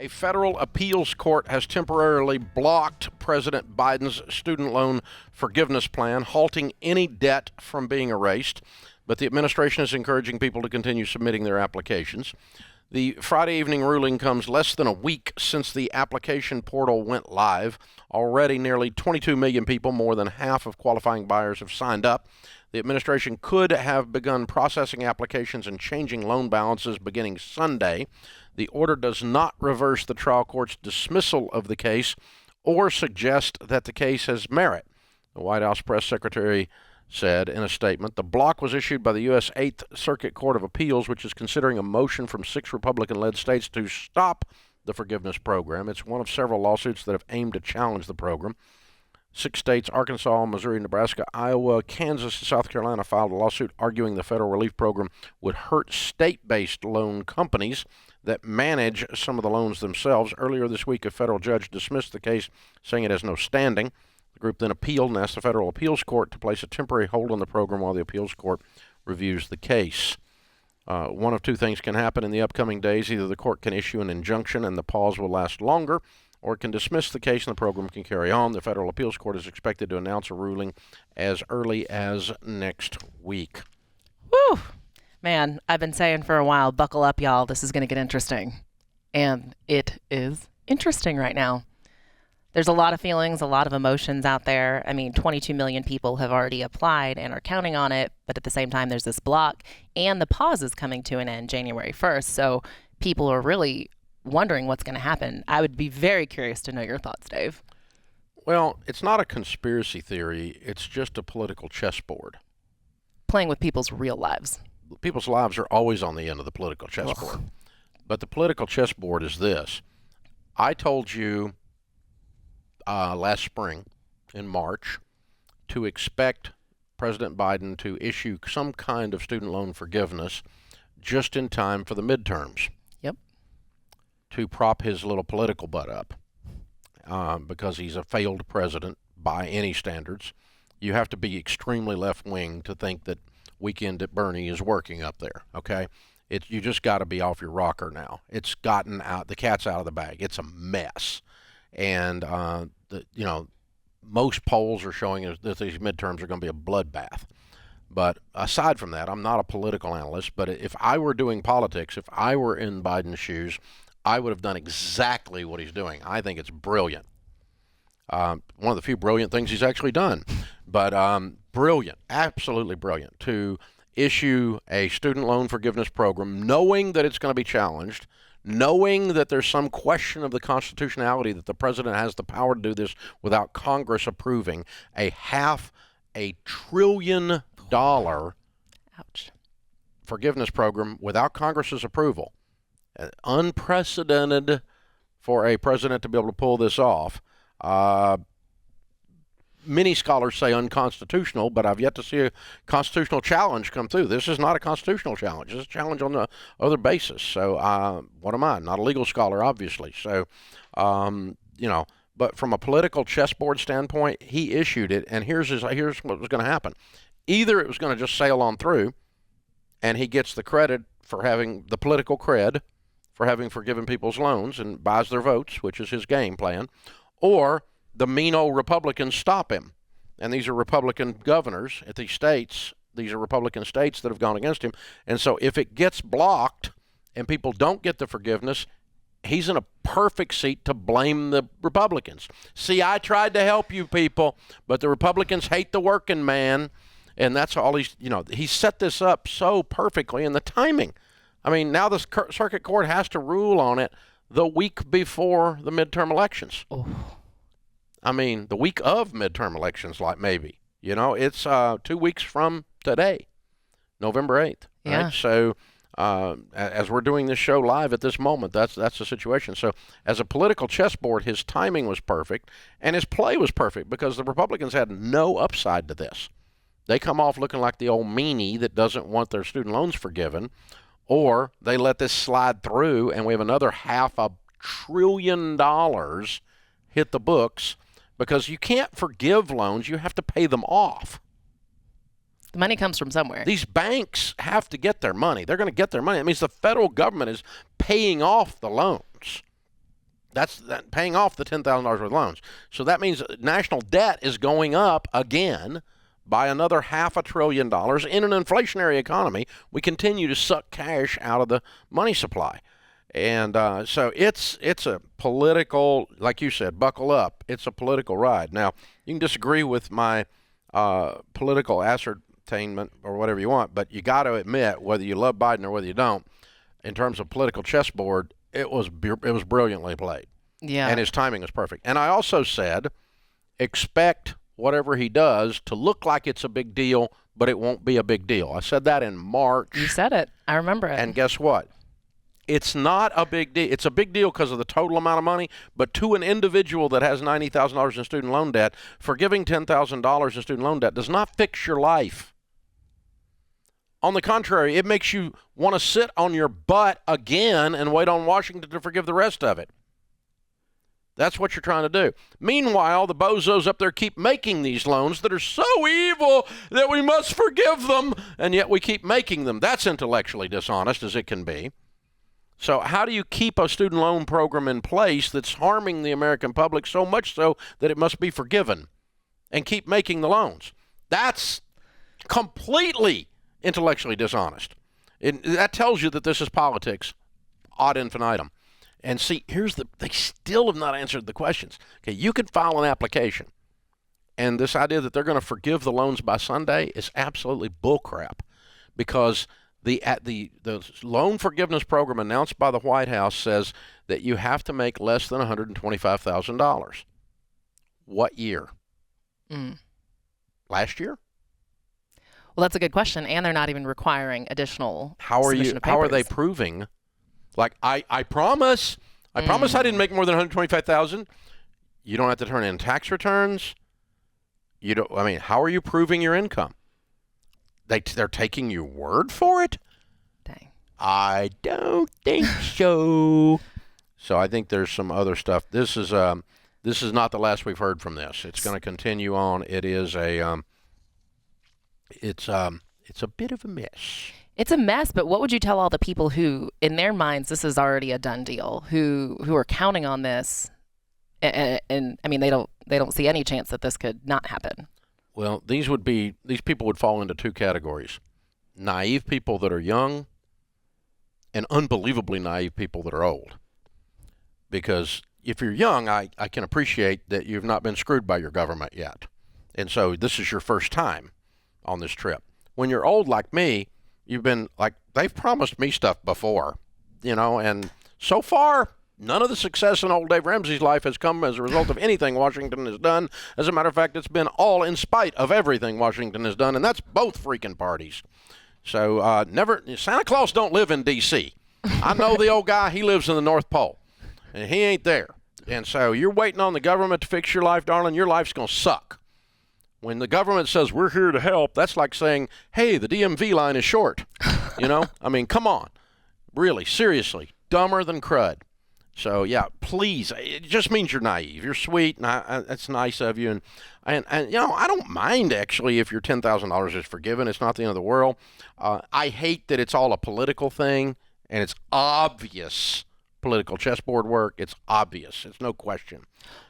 A federal appeals court has temporarily blocked President Biden's student loan forgiveness plan, halting any debt from being erased. But the administration is encouraging people to continue submitting their applications. The Friday evening ruling comes less than a week since the application portal went live. Already, nearly 22 million people, more than half of qualifying buyers, have signed up. The administration could have begun processing applications and changing loan balances beginning Sunday. The order does not reverse the trial court's dismissal of the case or suggest that the case has merit. The White House press secretary said in a statement, the block was issued by the U.S. Eighth Circuit Court of Appeals, which is considering a motion from 6 Republican-led states to stop the forgiveness program. It's one of several lawsuits that have aimed to challenge the program. 6 states, Arkansas, Missouri, Nebraska, Iowa, Kansas, and South Carolina, filed a lawsuit arguing the federal relief program would hurt state-based loan companies that manage some of the loans themselves. Earlier this week, a federal judge dismissed the case, saying it has no standing. The group then appealed and asked the Federal Appeals Court to place a temporary hold on the program while the appeals court reviews the case. One of two things can happen in the upcoming days. Either the court can issue an injunction and the pause will last longer, or it can dismiss the case and the program can carry on. The Federal Appeals Court is expected to announce a ruling as early as next week. Woo! Man, I've been saying for a while, buckle up, y'all. This is going to get interesting. And it is interesting right now. There's a lot of feelings, a lot of emotions out there. I mean, 22 million people have already applied and are counting on it. But at the same time, there's this block. And the pause is coming to an end January 1st. So people are really wondering what's going to happen. I would be very curious to know your thoughts, Dave. Well, it's not a conspiracy theory. It's just a political chessboard. Playing with people's real lives. People's lives are always on the end of the political chessboard. Ugh. But the political chessboard is this. I told you last spring in March to expect President Biden to issue some kind of student loan forgiveness just in time for the midterms. Yep. To prop his little political butt up because he's a failed president by any standards. You have to be extremely left-wing to think that Weekend at Bernie is working up there, okay? You just got to be off your rocker now. It's gotten out, the cat's out of the bag. It's a mess. And, most polls are showing that these midterms are going to be a bloodbath. But aside from that, I'm not a political analyst, but if I were doing politics, if I were in Biden's shoes, I would have done exactly what he's doing. I think it's brilliant. One of the few brilliant things he's actually done. But brilliant, absolutely brilliant, to issue a student loan forgiveness program, knowing that it's going to be challenged, knowing that there's some question of the constitutionality, that the president has the power to do this without Congress approving, a $500 billion ouch forgiveness program without Congress's approval. Unprecedented for a president to be able to pull this off. Many scholars say unconstitutional, but I've yet to see a constitutional challenge come through. This is not a constitutional challenge. It's a challenge on the other basis. So what am I? Not a legal scholar, obviously. So, but from a political chessboard standpoint, he issued it, and here's what was going to happen. Either it was going to just sail on through, and he gets the credit for having the political cred, for having forgiven people's loans and buys their votes, which is his game plan, or the mean old Republicans stop him. And these are Republican governors at these states. These are Republican states that have gone against him. And so if it gets blocked and people don't get the forgiveness, he's in a perfect seat to blame the Republicans. See, I tried to help you people, but the Republicans hate the working man. And that's all he set this up so perfectly. And the timing. I mean, now the circuit court has to rule on it the week before the midterm elections. Oh. I mean, the week of midterm elections, like maybe. It's 2 weeks from today, November 8th. Yeah. Right? So as we're doing this show live at this moment, that's the situation. So as a political chessboard, his timing was perfect, and his play was perfect because the Republicans had no upside to this. They come off looking like the old meanie that doesn't want their student loans forgiven, or they let this slide through, and we have another $500 billion hit the books. Because you can't forgive loans, you have to pay them off. The money comes from somewhere. These banks have to get their money. They're going to get their money. That means the federal government is paying off the loans. That's paying off the $10,000 worth of loans. So that means national debt is going up again by another $500 billion in an inflationary economy. We continue to suck cash out of the money supply. And so it's a political, like you said, buckle up. It's a political ride. Now, you can disagree with my political ascertainment or whatever you want, but you got to admit, whether you love Biden or whether you don't, in terms of political chessboard, it was brilliantly played. Yeah. And his timing was perfect. And I also said, expect whatever he does to look like it's a big deal, but it won't be a big deal. I said that in March. You said it. I remember it. And guess what? It's not a big deal. It's a big deal because of the total amount of money, but to an individual that has $90,000 in student loan debt, forgiving $10,000 in student loan debt does not fix your life. On the contrary, it makes you want to sit on your butt again and wait on Washington to forgive the rest of it. That's what you're trying to do. Meanwhile, the bozos up there keep making these loans that are so evil that we must forgive them, and yet we keep making them. That's intellectually dishonest as it can be. So how do you keep a student loan program in place that's harming the American public so much so that it must be forgiven and keep making the loans? That's completely intellectually dishonest. That tells you that this is politics ad infinitum. And see, they still have not answered the questions. Okay, you could file an application, and this idea that they're going to forgive the loans by Sunday is absolutely bullcrap, because the loan forgiveness program announced by the White House says that you have to make less than $125,000. What year? Last year? Well, that's a good question, and they're not even requiring additional. How are they proving? Like, I promise I didn't make more than $125,000. You don't have to turn in tax returns. How are you proving your income? They're taking your word for it? Dang. I don't think so. So I think there's some other stuff. This is not the last we've heard from this. It's going to continue on. It is it's a bit of a mess. It's a mess, but what would you tell all the people who, in their minds, this is already a done deal, who are counting on this, and I mean, they don't see any chance that this could not happen? Well, these people would fall into two categories: naive people that are young, and unbelievably naive people that are old. Because if you're young, I can appreciate that you've not been screwed by your government yet, and so this is your first time on this trip. When you're old like me, you've been like, they've promised me stuff before, and so far, none of the success in old Dave Ramsey's life has come as a result of anything Washington has done. As a matter of fact, it's been all in spite of everything Washington has done, and that's both freaking parties. So Santa Claus don't live in D.C. I know the old guy, he lives in the North Pole, and he ain't there. And so you're waiting on the government to fix your life, darling, your life's going to suck. When the government says, we're here to help, that's like saying, hey, the DMV line is short. Come on. Really, seriously, dumber than crud. So, yeah, please, it just means you're naive. You're sweet, and that's nice of you. And I don't mind, actually, if your $10,000 is forgiven. It's not the end of the world. I hate that it's all a political thing, and it's obvious political chessboard work. It's obvious. It's no question.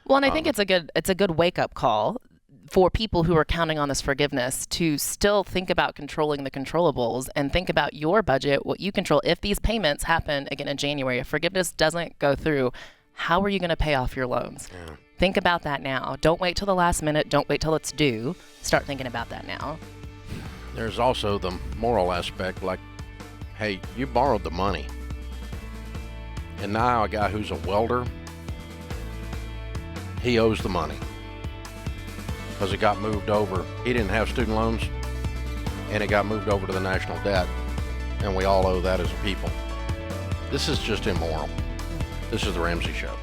Well, and I think it's a good wake-up call for people who are counting on this forgiveness to still think about controlling the controllables and think about your budget, what you control. If these payments happen again in January, if forgiveness doesn't go through, how are you going to pay off your loans? Yeah. Think about that now. Don't wait till the last minute. Don't wait till it's due. Start thinking about that now. There's also the moral aspect, like, hey, you borrowed the money. And now a guy who's a welder, he owes the money. Because it got moved over. He didn't have student loans, and it got moved over to the national debt, and we all owe that as a people. This is just immoral. This is the Ramsey Show.